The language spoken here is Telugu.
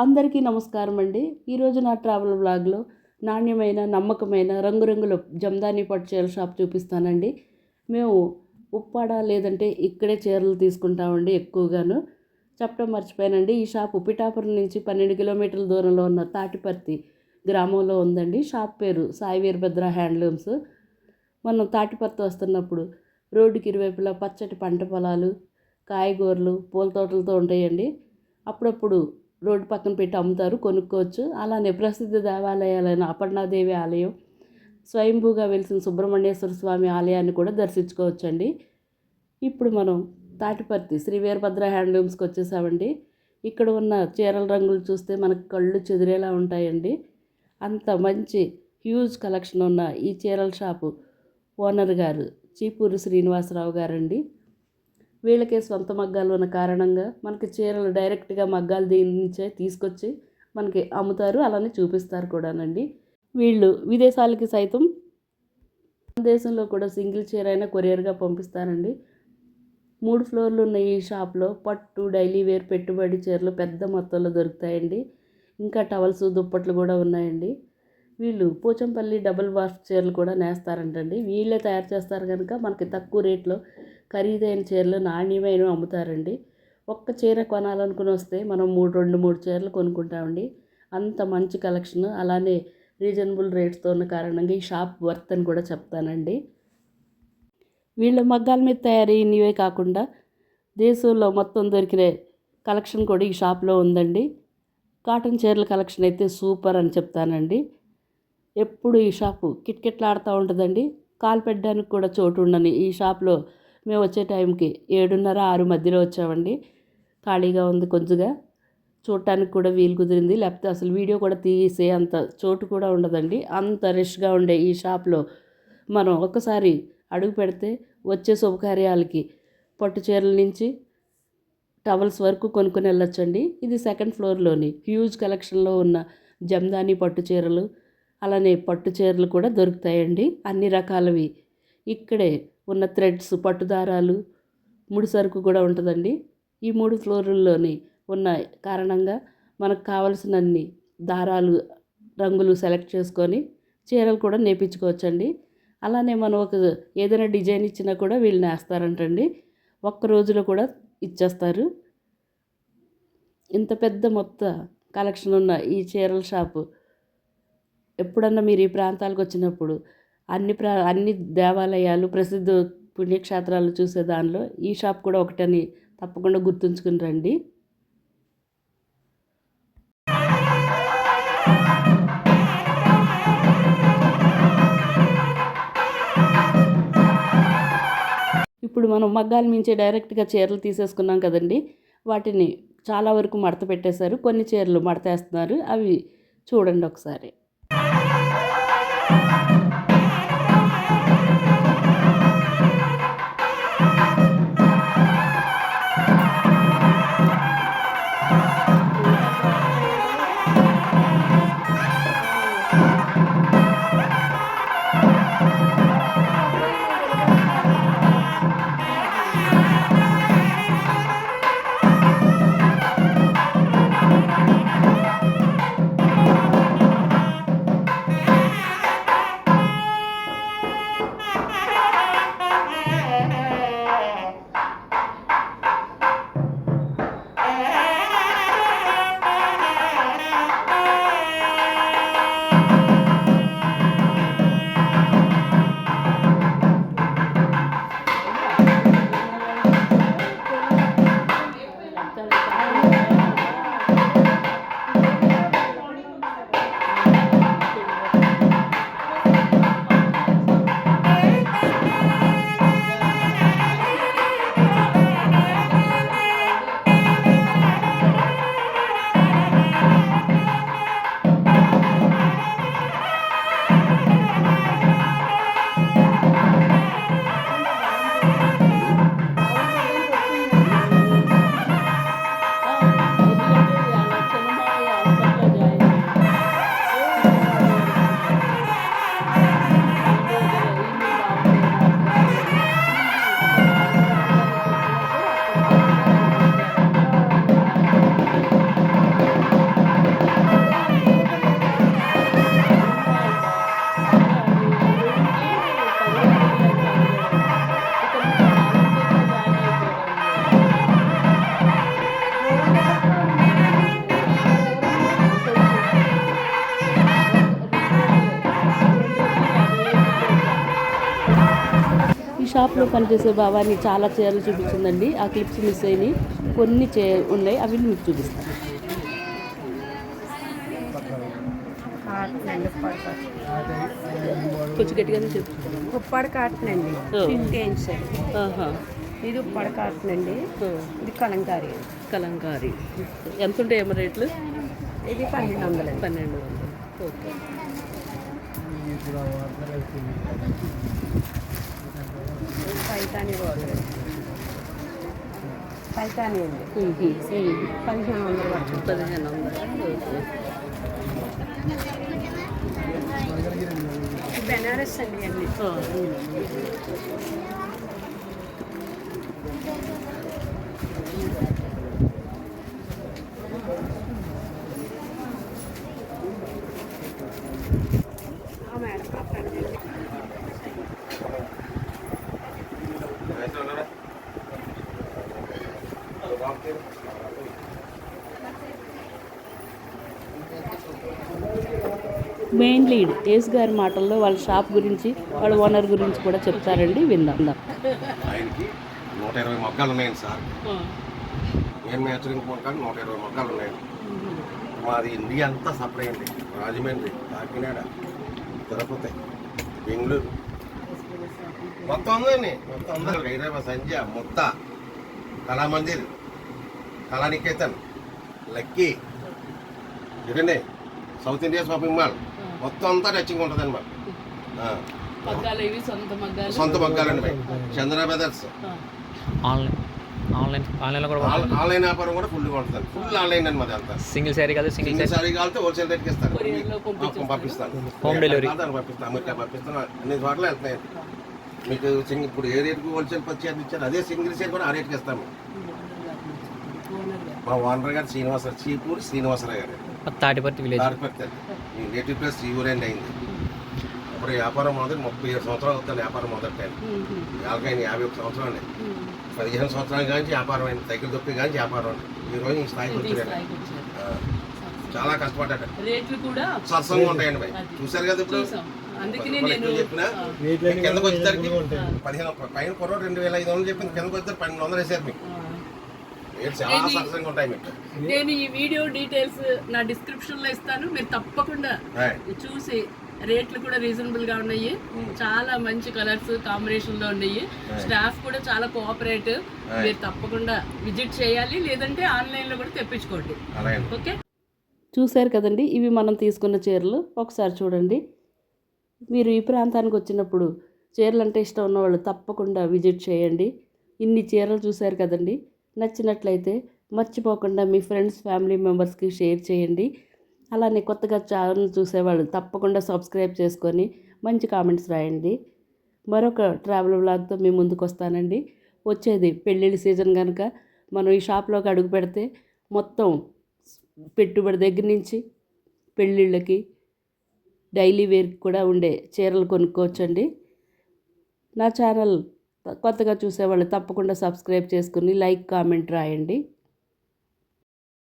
అందరికీ నమస్కారం అండి. ఈరోజు నా ట్రావెల్ వ్లాగ్లో నాణ్యమైన నమ్మకమైన రంగురంగుల జమదాని పట్టు చీరల షాప్ చూపిస్తానండి. మేము ఉప్పాడ లేదంటే ఇక్కడే చీరలు తీసుకుంటామండి ఎక్కువగాను. చెప్పడం మర్చిపోయానండి, ఈ షాపు పిఠాపురం నుంచి 12 కిలోమీటర్ల దూరంలో ఉన్న తాటిపర్తి గ్రామంలో ఉందండి. షాప్ పేరు సాయి వీరభద్ర హ్యాండ్లూమ్స్. మనం తాటిపర్తి వస్తున్నప్పుడు రోడ్డుకి ఇరువైపులా పచ్చటి పంట పొలాలు, కాయగూరలు, పూల తోటలతో ఉంటాయండి. అప్పుడప్పుడు రోడ్డు పక్కన పెట్టి అమ్ముతారు, కొనుక్కోవచ్చు. అలానే ప్రసిద్ధ దేవాలయాలైన అపర్ణాదేవి ఆలయం, స్వయంభూగా వెలిసిన సుబ్రహ్మణ్యేశ్వర స్వామి ఆలయాన్ని కూడా దర్శించుకోవచ్చండి. ఇప్పుడు మనం తాటిపర్తి శ్రీ వీరభద్ర హ్యాండ్లూమ్స్కి వచ్చేసామండి. ఇక్కడ ఉన్న చీరల రంగులు చూస్తే మనకు కళ్ళు చెదిరేలా ఉంటాయండి. అంత మంచి హ్యూజ్ కలెక్షన్ ఉన్న ఈ చీరల షాపు ఓనర్ గారు చీపూరు శ్రీనివాసరావు గారండి. వీళ్ళకే సొంత మగ్గాలు ఉన్న కారణంగా మనకి చీరలు డైరెక్ట్గా మగ్గాలు దీని నుంచే తీసుకొచ్చి మనకి అమ్ముతారు, అలానే చూపిస్తారు కూడానండి. వీళ్ళు విదేశాలకి సైతం దేశంలో కూడా సింగిల్ చీర అయినా కొరియర్గా పంపిస్తారండి. 3 ఫ్లోర్లు ఉన్న ఈ షాప్లో పట్టు, డైలీ వేర్, పెట్టుబడి చీరలు పెద్ద మొత్తంలో దొరుకుతాయండి. ఇంకా టవల్స్, దుప్పట్లు కూడా ఉన్నాయండి. వీళ్ళు పోచంపల్లి డబుల్ వార్ఫ్ చీరలు కూడా నేస్తారంటండి. వీళ్ళే తయారు చేస్తారు కనుక మనకి తక్కువ రేట్లో ఖరీదైన చీరలు నాణ్యమైనవి అమ్ముతారండి. ఒక్క చీర కొనాలనుకుని వస్తే మనం 3 చీరలు కొనుక్కుంటామండి. అంత మంచి కలెక్షన్, అలానే రీజనబుల్ రేట్స్తో ఉన్న కారణంగా ఈ షాప్ వర్త్ అని కూడా చెప్తానండి. వీళ్ళ మగ్గాల మీద తయారైనవే కాకుండా దేశంలో మొత్తం దొరికిన కలెక్షన్ కూడా ఈ షాప్లో ఉందండి. కాటన్ చీరల కలెక్షన్ అయితే సూపర్ అని చెప్తానండి. ఎప్పుడు ఈ షాపు కిట్కిట్లాడుతూ ఉంటుందండి. కాలు పెట్టడానికి కూడా చోటు ఉండని ఈ షాప్లో మేము వచ్చే టైంకి 7:30, 6 మధ్యలో వచ్చామండి. ఖాళీగా ఉంది, కొద్దిగా చూడటానికి కూడా వీలు కుదిరింది. లేకపోతే అసలు వీడియో కూడా తీసే అంత చోటు కూడా ఉండదండి. అంత రష్గా ఉండే ఈ షాప్లో మనం ఒక్కసారి అడుగు పెడితే వచ్చే శుభకార్యాలకి పట్టు చీరల నుంచి టవల్స్ వరకు కొనుక్కొని వెళ్ళొచ్చండి. ఇది 2nd ఫ్లోర్లోని హ్యూజ్ కలెక్షన్లో ఉన్న జమదాని పట్టు చీరలు, అలానే పట్టు చీరలు కూడా దొరుకుతాయండి. అన్ని రకాలవి ఇక్కడే ఉన్న థ్రెడ్స్, పట్టుదారాలు, ముడి సరుకు కూడా ఉంటుందండి. ఈ 3 ఫ్లోర్లలోని ఉన్న కారణంగా మనకు కావలసినన్ని దారాలు, రంగులు సెలెక్ట్ చేసుకొని చీరలు కూడా నేర్పించుకోవచ్చండి. అలానే మనం ఏదైనా డిజైన్ ఇచ్చినా కూడా వీళ్ళు నేస్తారంటండి. ఒక్క రోజులో కూడా ఇచ్చేస్తారు. ఇంత పెద్ద మొత్తం కలెక్షన్ ఉన్న ఈ చీరల షాపు ఎప్పుడన్నా మీరు ఈ ప్రాంతాలకు వచ్చినప్పుడు అన్ని దేవాలయాలు, ప్రసిద్ధ పుణ్యక్షేత్రాలు చూసే దానిలో ఈ షాప్ కూడా ఒకటని తప్పకుండా గుర్తుంచుకుని రండి. ఇప్పుడు మనం మగ్గాల మించే డైరెక్ట్గా చీరలు తీసేసుకున్నాం కదండి. వాటిని చాలా వరకు మడత పెట్టేశారు, కొన్ని చీరలు మడతేస్తున్నారు. అవి చూడండి ఒకసారి. షాప్లో పనిచేసే భావాన్ని చాలా చీరలు చూపించిందండి. ఆ క్లిప్స్ మిస్ అయినాయి, కొన్ని ఉన్నాయి, అవి మీకు చూపిస్తాను. కొంచెం గట్టిగానే చెప్తాను. ఉప్పాడ కాటన్ అండి, ఇంకేంటి సార్. ఇది ఉప్పాడ కాటన్ అండి, ఇది కలంకారీ. కలంకారీ ఎంత ఉంటాయేమో రేట్లు? ఇది 1200. 1200. ఓకే. పైతాని బోర్డర్, పైతాని అండి, 1500 పడుతుంది. 1500. బెనారస్ అండి అన్ని. మేడం మెయిన్ లీడ్ యేసు గారి మాటల్లో వాళ్ళ షాప్ గురించి, వాళ్ళ ఓనర్ గురించి కూడా చెప్తారండి, విందాం. ఆయనకి 120 మొక్కలు ఉన్నాయండి సార్. నేను మ్యాచరింగ్ మొక్కలు 120 మొక్కలు ఉన్నాయి. మాది ఇండియా అంతా సప్లై అండి. రాజమండ్రి, కాకినాడ, తిరుపతి, బెంగళూరు మొత్తం ఉందండి. మొత్తం ఉందా? హైదరాబాద్, సంజ, ముత్త, కళామందిర్, కళానికేతన్, లక్కీ, ఇదండి సౌత్ ఇండియా షాపింగ్ మాల్ మొత్తం అంతా టచింగ్ ఉంటుంది అనమాట. సొంత మగ్గాలండి మేము. చంద్ర బ్రదర్స్ ఆన్లైన్ వ్యాపారం కూడా ఫుల్గా ఉంటుంది. ఫుల్ ఆన్లైన్ అనమాట. అంతా సింగిల్ శారీ కావాలంటే హోల్సేల్ రేట్కి ఇస్తాను, పంపిస్తాను. హోమ్ డెలివరీ పంపిస్తాను. అమెరికా పంపిస్తాను. అన్ని చోట్ల వెళ్తున్నాయి మీకు. ఇప్పుడు ఏ రేటుకు హోల్సేల్ పచ్చి ఇచ్చారు అదే సింగిల్ శారీ కూడా ఆ రేట్కి ఇస్తాము. మా ఓనర్ గారు చీపూరి శ్రీనివాసరావు గారు, తాటిపర్తి మీ నేటివ్ ప్లేస్ ఈ ఊరేండి అయింది. ఇప్పుడు వ్యాపారం మొదటి 37 సంవత్సరాలు అవుతుంది. వ్యాపారం మొదటి టైం వాళ్ళకైనా 51 సంవత్సరాలు అండి. 15 సంవత్సరాల కానీ వ్యాపారం అయింది. సైకిల్ దొప్పి కానీ వ్యాపారం అండి. ఈ రోజు ఈ స్థాయికి వచ్చాడు. చాలా కష్టపడ్డాడు. సరసంగా ఉంటాయండి భయ్. చూసారు కదా ఇప్పుడు చెప్పిన కిందకు వచ్చేసరికి 15 పైన కుర్ర 2500 చెప్పింది, కిందకు వచ్చేసరికి 1200 వేసారు మీకు. చాలా సరసంగా ఉంటాయి మీకు. నేను ఈ వీడియో డీటెయిల్స్ నా డిస్క్రిప్షన్ లో ఇస్తాను, మీరు తప్పకుండా చూసి. రేట్లు కూడా రీజనబుల్ గా ఉన్నాయి. చాలా మంచి కలర్స్ కాంబినేషన్ లో ఉన్నాయి. స్టాఫ్ కూడా చాలా కోఆపరేటివ్. మీరు తప్పకుండా విజిట్ చేయాలి, లేదంటే ఆన్లైన్ లో కూడా తెప్పించుకోండి. ఓకే, చూశారు కదండి, ఇవి మనం తీసుకున్న చీరలు. ఒకసారి చూడండి. మీరు ఈ ప్రాంతానికి వచ్చినప్పుడు చీరలు అంటే ఇష్టం ఉన్నవాళ్ళు తప్పకుండా విజిట్ చేయండి. ఇన్ని చీరలు చూశారు కదండి. నచ్చినట్లయితే మర్చిపోకుండా మీ ఫ్రెండ్స్, ఫ్యామిలీ మెంబర్స్కి షేర్ చేయండి. అలానే కొత్తగా ఛానల్ చూసేవాళ్ళు తప్పకుండా సబ్స్క్రైబ్ చేసుకొని మంచి కామెంట్స్ రాయండి. మరొక ట్రావెల్ వ్లాగ్తో మీ ముందుకు వస్తానండి. వచ్చేది పెళ్ళిళ్ళ సీజన్ కనుక మనం ఈ షాప్లోకి అడుగు పెడితే మొత్తం పెట్టుబడి దగ్గర నుంచి పెళ్ళిళ్ళకి, డైలీ వేర్కి కూడా ఉండే చీరలు కొనుక్కోవచ్చండి. నా ఛానల్ కొత్తగా చూసేవాళ్ళు తప్పకుండా సబ్స్క్రైబ్ చేసుకుని లైక్, కామెంట్ రాయండి.